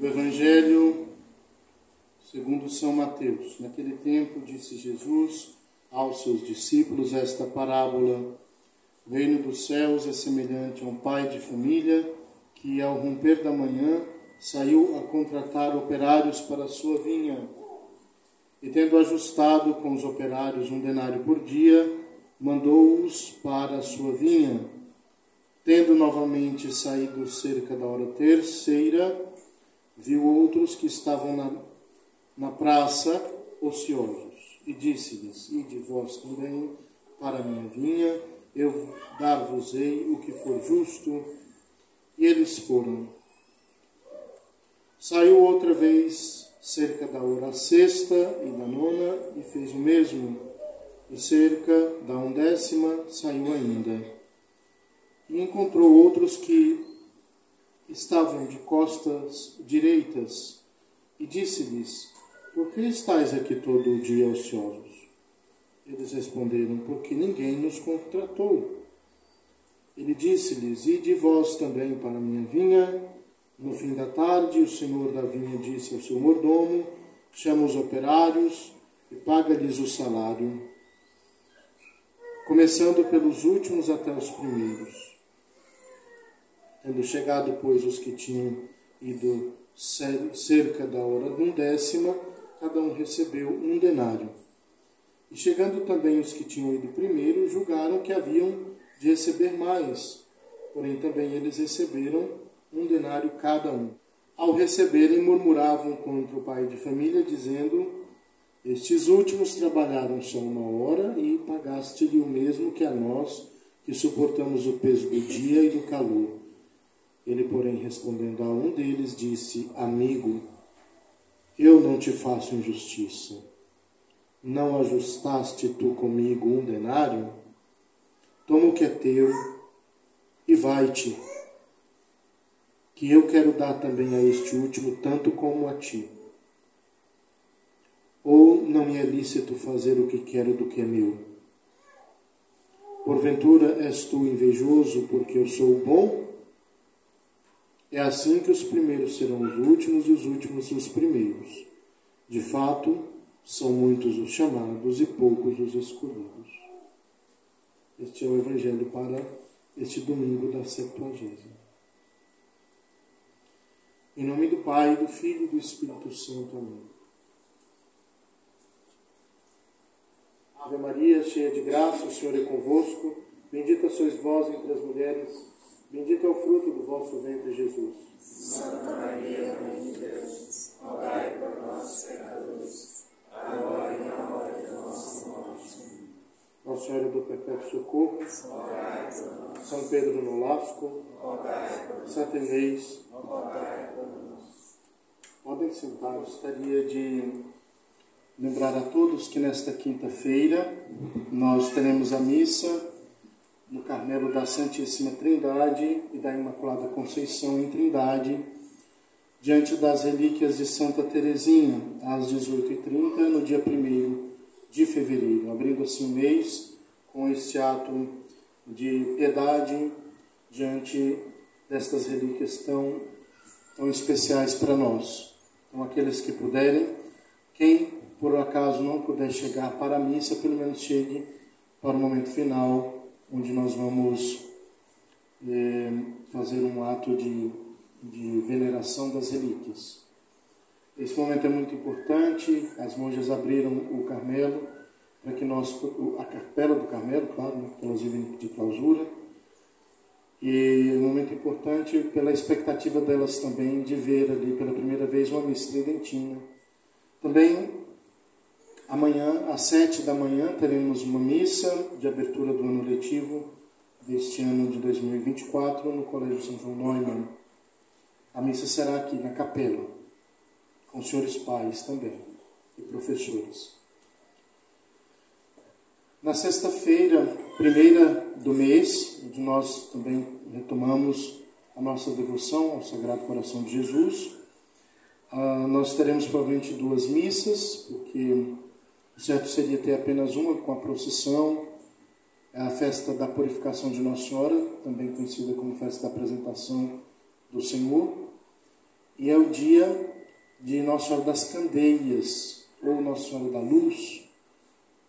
Do Evangelho segundo São Mateus. Naquele tempo disse Jesus aos seus discípulos esta parábola: o reino dos céus é semelhante a um pai de família que, ao romper da manhã, saiu a contratar operários para a sua vinha. E, tendo ajustado com os operários 1 denário por dia, mandou-os para a sua vinha. Tendo novamente saído cerca da hora terceira, viu outros que estavam na praça ociosos, e disse-lhes: ide vós também para a minha vinha, eu dar-vos-ei o que for justo. E eles foram. Saiu outra vez cerca da hora sexta e da nona, e fez o mesmo. E cerca da 1ª saiu ainda. E encontrou outros que estavam de costas direitas, e disse-lhes: por que estáis aqui todo o dia ociosos? Eles responderam: porque ninguém nos contratou. Ele disse-lhes: ide vós também para a minha vinha. No fim da tarde, o senhor da vinha disse ao seu mordomo: chama os operários e paga-lhes o salário, começando pelos últimos até os primeiros. Tendo chegado, pois, os que tinham ido cerca da hora 1ª, cada um recebeu 1 denário. E chegando também os que tinham ido primeiro, julgaram que haviam de receber mais. Porém, também eles receberam 1 denário cada um. Ao receberem, murmuravam contra o pai de família, dizendo: estes últimos trabalharam só 1 hora e pagaste-lhe o mesmo que a nós, que suportamos o peso do dia e do calor. Ele, porém, respondendo a um deles, disse: amigo, eu não te faço injustiça. Não ajustaste tu comigo 1 denário? Toma o que é teu e vai-te, que eu quero dar também a este último tanto como a ti. Ou não me é lícito fazer o que quero do que é meu? Porventura és tu invejoso porque eu sou bom? É assim que os primeiros serão os últimos e os últimos os primeiros. De fato, são muitos os chamados e poucos os escolhidos. Este é o Evangelho para este domingo da Septuagésima. Em nome do Pai, do Filho e do Espírito Santo. Amém. Ave Maria, cheia de graça, o Senhor é convosco. Bendita sois vós entre as mulheres, bendito é o fruto do vosso ventre, Jesus. Santa Maria, Mãe de Deus, rogai por nós, pecadores, agora e na hora de nossa morte. Nossa Senhora do Perpétuo Socorro, rogai por nós. São Pedro Nolasco, rogai por nós. Santa Inês, rogai por nós. podem sentar. Gostaria de lembrar a todos que nesta quinta-feira nós teremos a missa no Carmelo da Santíssima Trindade e da Imaculada Conceição em Trindade, diante das relíquias de Santa Teresinha, às 18h30, no dia 1º de fevereiro, abrindo assim o mês com este ato de piedade diante destas relíquias tão especiais para nós. Então, aqueles que puderem, quem por acaso não puder chegar para a missa, pelo menos chegue para o momento final, onde nós vamos fazer um ato de veneração das relíquias. Esse momento é muito importante. As monjas abriram o Carmelo, para que nós, a capela do Carmelo, claro, né, que elas vivem de clausura, e é um momento importante pela expectativa delas também de ver ali pela primeira vez uma missa tridentina. Também amanhã, às 7h, teremos uma missa de abertura do ano letivo deste ano de 2024 no Colégio São João Neumann. A missa será aqui na capela, com os senhores pais também e professores. Na sexta-feira, primeira do mês, onde nós também retomamos a nossa devoção ao Sagrado Coração de Jesus, nós teremos provavelmente 2 missas, porque o certo seria ter apenas uma com a procissão, a festa da purificação de Nossa Senhora, também conhecida como festa da apresentação do Senhor, e é o dia de Nossa Senhora das Candeias, ou Nossa Senhora da Luz,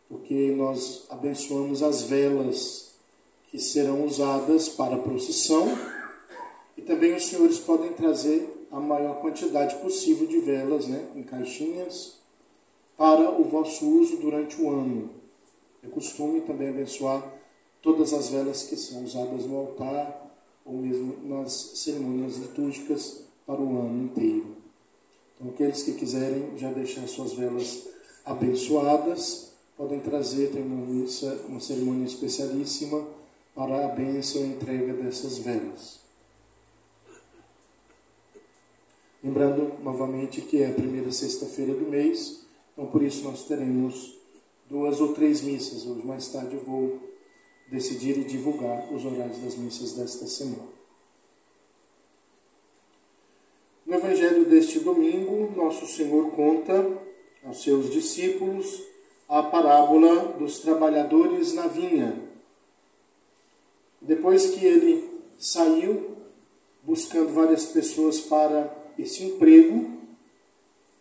porque nós abençoamos as velas que serão usadas para a procissão, e também os senhores podem trazer a maior quantidade possível de velas, né, em caixinhas, para o vosso uso durante o ano. É costume também abençoar todas as velas que são usadas no altar, ou mesmo nas cerimônias litúrgicas para o ano inteiro. Então, aqueles que quiserem já deixar suas velas abençoadas, podem trazer, tem uma cerimônia especialíssima para a bênção e entrega dessas velas. Lembrando novamente que é a primeira sexta-feira do mês, então por isso nós teremos 2 ou 3 missas. Hoje mais tarde eu vou decidir e divulgar os horários das missas desta semana. No Evangelho deste domingo, Nosso Senhor conta aos seus discípulos a parábola dos trabalhadores na vinha. Depois que ele saiu buscando várias pessoas para esse emprego,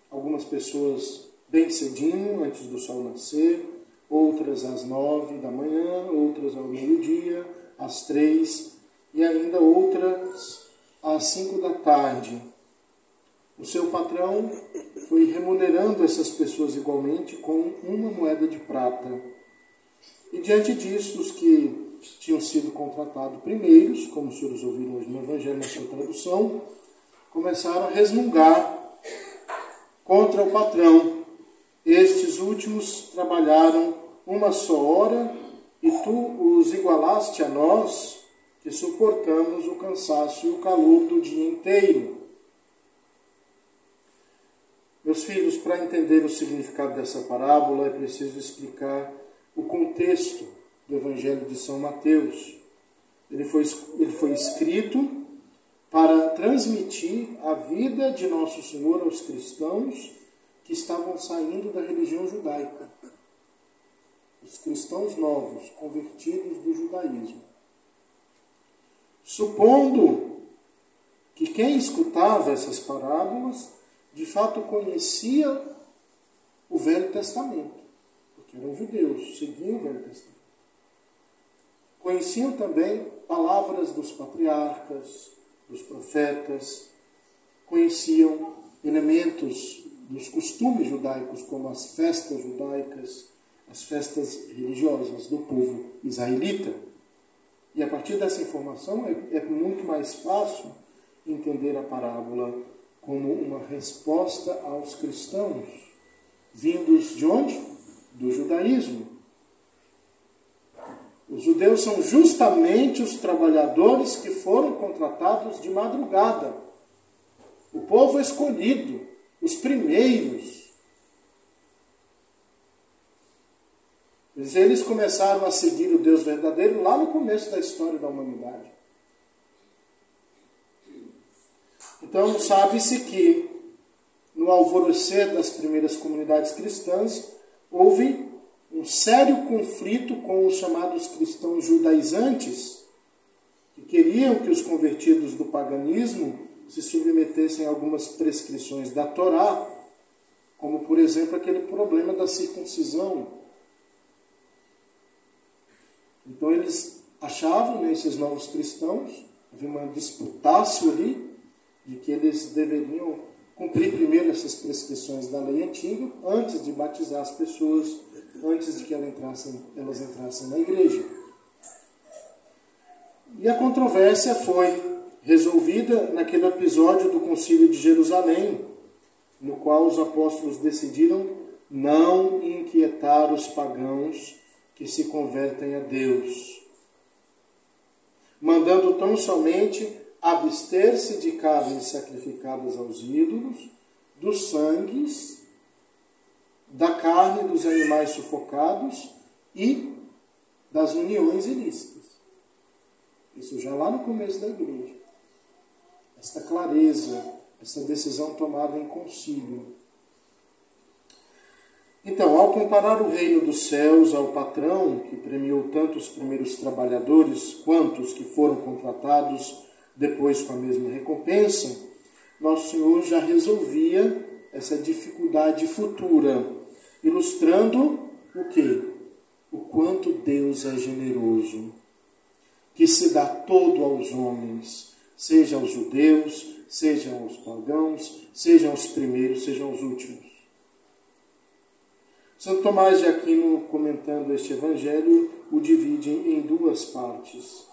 algumas pessoas bem cedinho, antes do sol nascer, outras às 9 da manhã, outras ao meio-dia, às 3, e ainda outras às 5 da tarde. O seu patrão foi remunerando essas pessoas igualmente com 1 moeda de prata. E diante disso, os que tinham sido contratados primeiros, como os senhores ouviram hoje no Evangelho, na sua tradução, começaram a resmungar contra o patrão. Estes últimos trabalharam 1 só hora, e tu os igualaste a nós, que suportamos o cansaço e o calor do dia inteiro. Meus filhos, para entender o significado dessa parábola, é preciso explicar o contexto do Evangelho de São Mateus. Ele foi escrito para transmitir a vida de Nosso Senhor aos cristãos que estavam saindo da religião judaica. Os cristãos novos, convertidos do judaísmo. Supondo que quem escutava essas parábolas, de fato conhecia o Velho Testamento, porque eram judeus, seguiam o Velho Testamento. Conheciam também palavras dos patriarcas, dos profetas, conheciam elementos dos costumes judaicos, como as festas judaicas, as festas religiosas do povo israelita. E a partir dessa informação é muito mais fácil entender a parábola como uma resposta aos cristãos, vindos de onde? Do judaísmo. Os judeus são justamente os trabalhadores que foram contratados de madrugada. O povo escolhido, os primeiros. Eles começaram a seguir o Deus verdadeiro lá no começo da história da humanidade. Então, sabe-se que no alvorecer das primeiras comunidades cristãs, houve um sério conflito com os chamados cristãos judaizantes, que queriam que os convertidos do paganismo se submetessem a algumas prescrições da Torá, como, por exemplo, aquele problema da circuncisão. Então, eles achavam, né, esses novos cristãos, havia uma disputácio ali, de que eles deveriam cumprir primeiro essas prescrições da lei antiga, antes de batizar as pessoas, antes de que elas entrassem na igreja. E a controvérsia foi resolvida naquele episódio do Concílio de Jerusalém, no qual os apóstolos decidiram não inquietar os pagãos que se convertem a Deus, mandando tão somente abster-se de carnes sacrificadas aos ídolos, dos sangues, da carne dos animais sufocados e das uniões ilícitas. Isso já lá no começo da igreja. Esta clareza, essa decisão tomada em concílio. Então, ao comparar o reino dos céus ao patrão, que premiou tanto os primeiros trabalhadores quanto os que foram contratados depois com a mesma recompensa, Nosso Senhor já resolvia essa dificuldade futura, ilustrando o quê? O quanto Deus é generoso, que se dá todo aos homens, sejam os judeus, sejam os pagãos, sejam os primeiros, sejam os últimos. Santo Tomás de Aquino, comentando este evangelho, o divide em duas partes.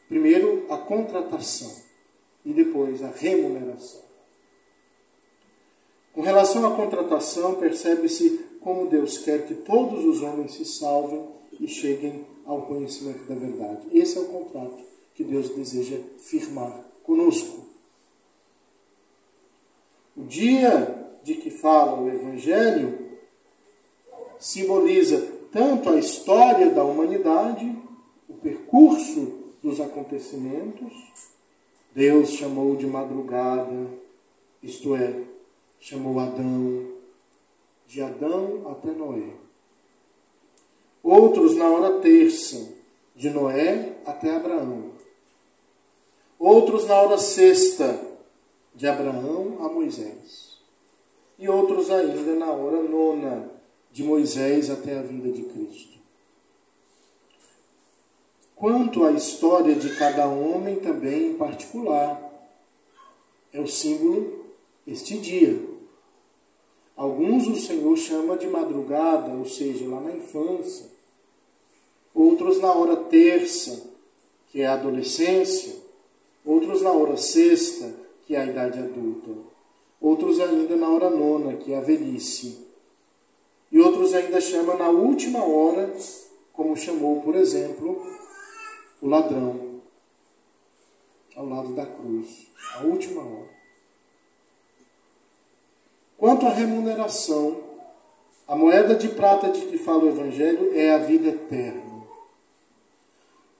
Primeiro, a contratação e depois a remuneração. Com relação à contratação, percebe-se como Deus quer que todos os homens se salvem e cheguem ao conhecimento da verdade. Esse é o contrato que Deus deseja firmar conosco. O dia de que fala o Evangelho simboliza tanto a história da humanidade, o percurso dos acontecimentos. Deus chamou de madrugada, isto é, chamou Adão, de Adão até Noé. Outros na hora terça, de Noé até Abraão. Outros na hora sexta, de Abraão a Moisés. E outros ainda na hora nona, de Moisés até a vinda de Cristo. Quanto à história de cada homem também em particular, é o símbolo este dia. Alguns o Senhor chama de madrugada, ou seja, lá na infância. Outros na hora terça, que é a adolescência. Outros na hora sexta, que é a idade adulta. Outros ainda na hora nona, que é a velhice. E outros ainda chamam na última hora, como chamou, por exemplo, o ladrão, ao lado da cruz. A última hora. Quanto à remuneração, a moeda de prata de que fala o Evangelho é a vida eterna.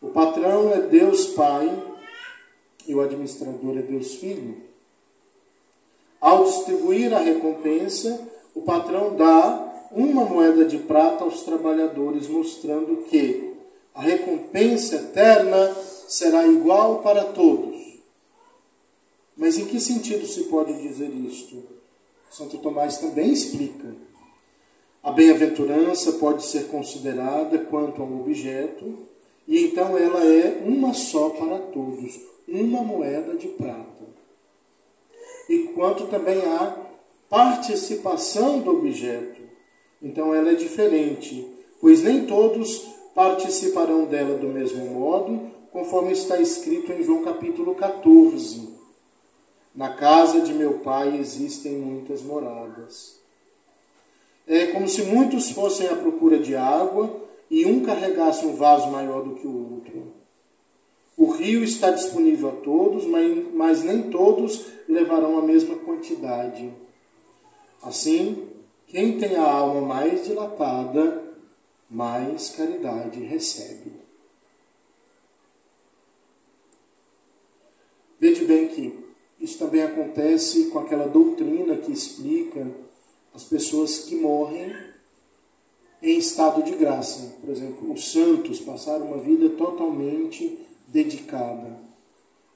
O patrão é Deus Pai e o administrador é Deus Filho. Ao distribuir a recompensa, o patrão dá uma moeda de prata aos trabalhadores, mostrando que a recompensa eterna será igual para todos. Mas em que sentido se pode dizer isto? Santo Tomás também explica. A bem-aventurança pode ser considerada quanto a um objeto, e então ela é uma só para todos, uma moeda de prata. E quanto também há participação do objeto, então ela é diferente, pois nem todos participarão dela do mesmo modo, conforme está escrito em João capítulo 14. Na casa de meu pai existem muitas moradas. É como se muitos fossem à procura de água e um carregasse um vaso maior do que o outro. O rio está disponível a todos, mas nem todos levarão a mesma quantidade. Assim, quem tem a alma mais dilatada, mais caridade recebe. Veja bem que isso também acontece com aquela doutrina que explica as pessoas que morrem em estado de graça. Por exemplo, os santos passaram uma vida totalmente dedicada.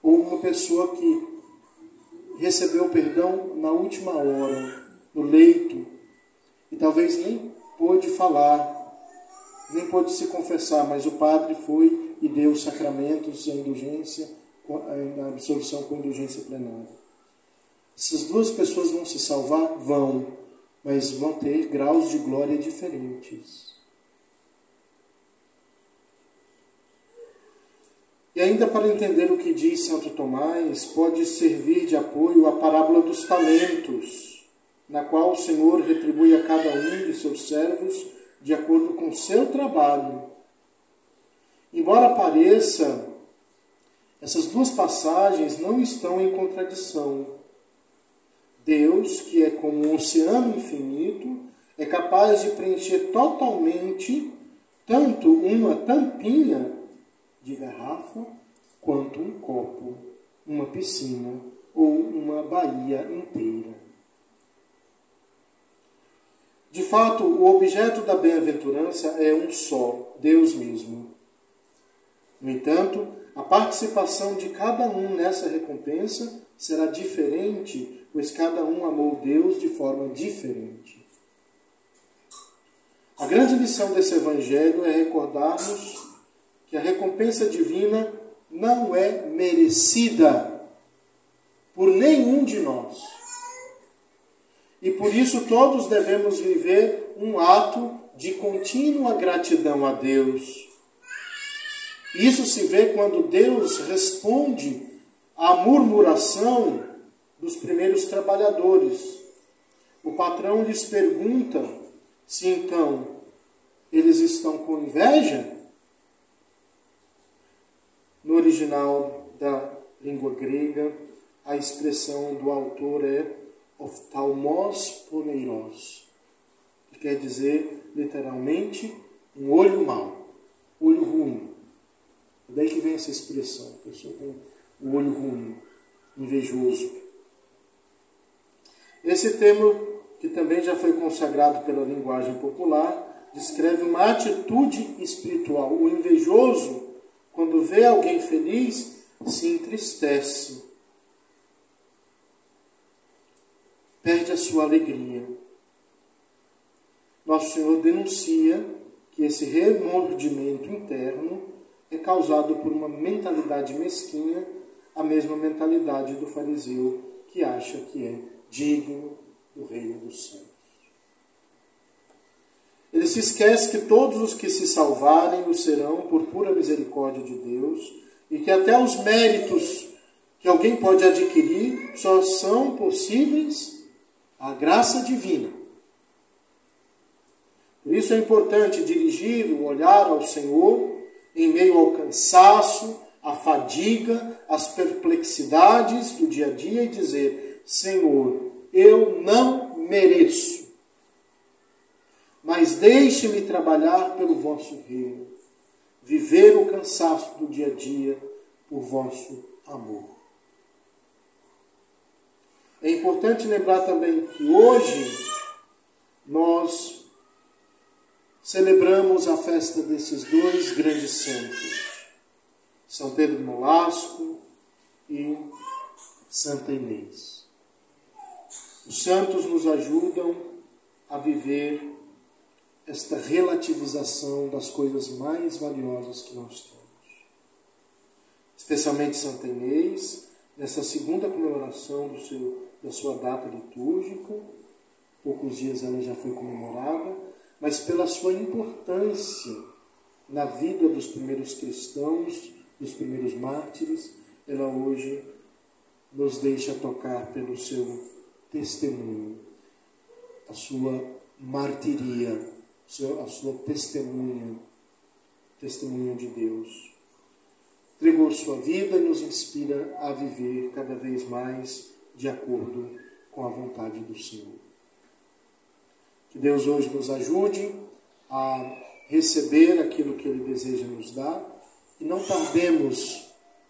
Ou uma pessoa que recebeu perdão na última hora, no leito, e talvez nem pôde falar, nem pôde se confessar, mas o padre foi e deu os sacramentos e a indulgência, a absolvição com indulgência plenária. Essas duas pessoas vão se salvar? Vão, mas vão ter graus de glória diferentes. E ainda para entender o que diz Santo Tomás, pode servir de apoio a parábola dos talentos, na qual o Senhor retribui a cada um de seus servos de acordo com o seu trabalho. Embora pareça, essas duas passagens não estão em contradição. Deus, que é como um oceano infinito, é capaz de preencher totalmente tanto uma tampinha de garrafa quanto um copo, uma piscina ou uma baía inteira. De fato, o objeto da bem-aventurança é um só, Deus mesmo. No entanto, a participação de cada um nessa recompensa será diferente, pois cada um amou Deus de forma diferente. A grande lição desse Evangelho é recordarmos que a recompensa divina não é merecida por nenhum de nós. E por isso todos devemos viver um ato de contínua gratidão a Deus. Isso se vê quando Deus responde à murmuração dos primeiros trabalhadores. O patrão lhes pergunta se então eles estão com inveja. No original da língua grega, a expressão do autor é oftalmos poneiros, que quer dizer, literalmente, um olho mau, olho ruim. Daí que vem essa expressão, a pessoa com o olho ruim, invejoso. Esse termo, que também já foi consagrado pela linguagem popular, descreve uma atitude espiritual. O invejoso, quando vê alguém feliz, se entristece. Perde a sua alegria. Nosso Senhor denuncia que esse remordimento interno é causado por uma mentalidade mesquinha, a mesma mentalidade do fariseu que acha que é digno do reino dos céus. Ele se esquece que todos os que se salvarem o serão por pura misericórdia de Deus e que até os méritos que alguém pode adquirir só são possíveis à graça divina. Por isso é importante dirigir o olhar ao Senhor em meio ao cansaço, à fadiga, às perplexidades do dia a dia e dizer: Senhor, eu não mereço, mas deixe-me trabalhar pelo vosso reino, viver o cansaço do dia a dia por vosso amor. É importante lembrar também que hoje nós celebramos a festa desses dois grandes santos, São Pedro Nolasco e Santa Inês. Os santos nos ajudam a viver esta relativização das coisas mais valiosas que nós temos. Especialmente Santa Inês, nessa segunda comemoração da sua data litúrgica, poucos dias ela já foi comemorada, mas pela sua importância na vida dos primeiros cristãos, dos primeiros mártires, ela hoje nos deixa tocar pelo seu testemunho, a sua martiria, a sua testemunho de Deus. Entregou sua vida e nos inspira a viver cada vez mais de acordo com a vontade do Senhor. Que Deus hoje nos ajude a receber aquilo que Ele deseja nos dar e não tardemos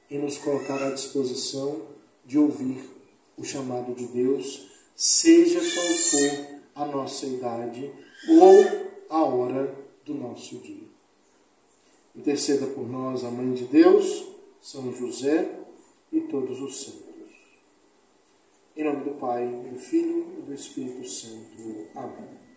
em nos colocar à disposição de ouvir o chamado de Deus, seja qual for a nossa idade ou a hora do nosso dia. Interceda por nós a Mãe de Deus, São José e todos os santos. Em nome do Pai, do Filho e do Espírito Santo. Amém.